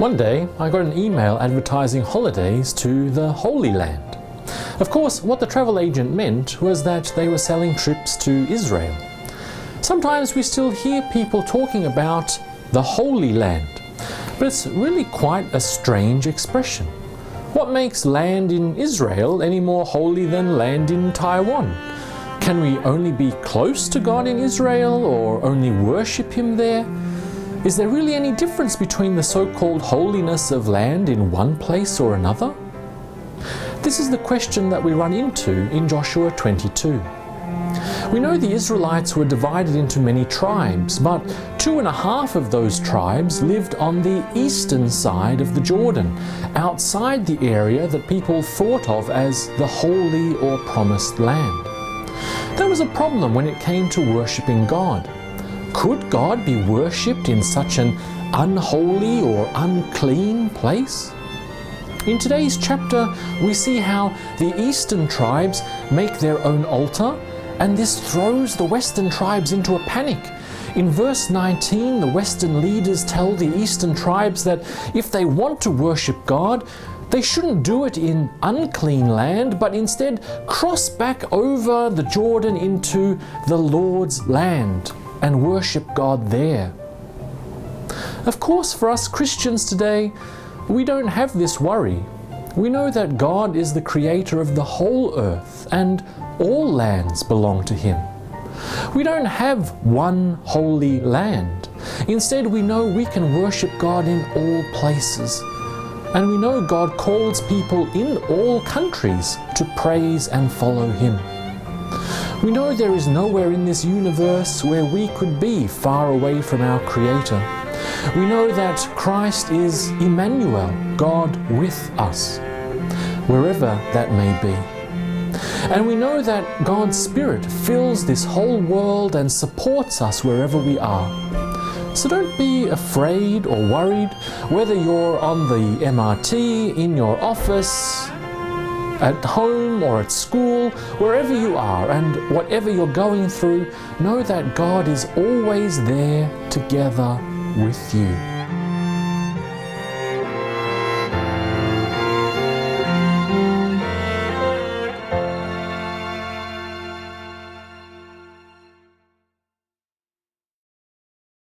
One day, I got an email advertising holidays to the Holy Land. Of course, what the travel agent meant was that they were selling trips to Israel. Sometimes we still hear people talking about the Holy Land, but it's really quite a strange expression. What makes land in Israel any more holy than land in Taiwan? Can we only be close to God in Israel or only worship Him there? Is there really any difference between the so-called holiness of land in one place or another? This is the question that we run into in Joshua 22. We know the Israelites were divided into many tribes, but 2.5 of those tribes lived on the eastern side of the Jordan, outside the area that people thought of as the Holy or Promised Land. There was a problem when it came to worshipping God. Could God be worshipped in such an unholy or unclean place? In today's chapter, we see how the eastern tribes make their own altar, and this throws the western tribes into a panic. In verse 19, the western leaders tell the eastern tribes that if they want to worship God, they shouldn't do it in unclean land, but instead cross back over the Jordan into the Lord's land and worship God there. Of course, for us Christians today, we don't have this worry. We know that God is the creator of the whole earth and all lands belong to Him. We don't have one holy land. Instead, we know we can worship God in all places. And we know God calls people in all countries to praise and follow Him. We know there is nowhere in this universe where we could be far away from our Creator. We know that Christ is Emmanuel, God with us, wherever that may be. And we know that God's Spirit fills this whole world and supports us wherever we are. So don't be afraid or worried whether you're on the MRT, in your office, at home or at school, wherever you are and whatever you're going through, know that God is always there together with you.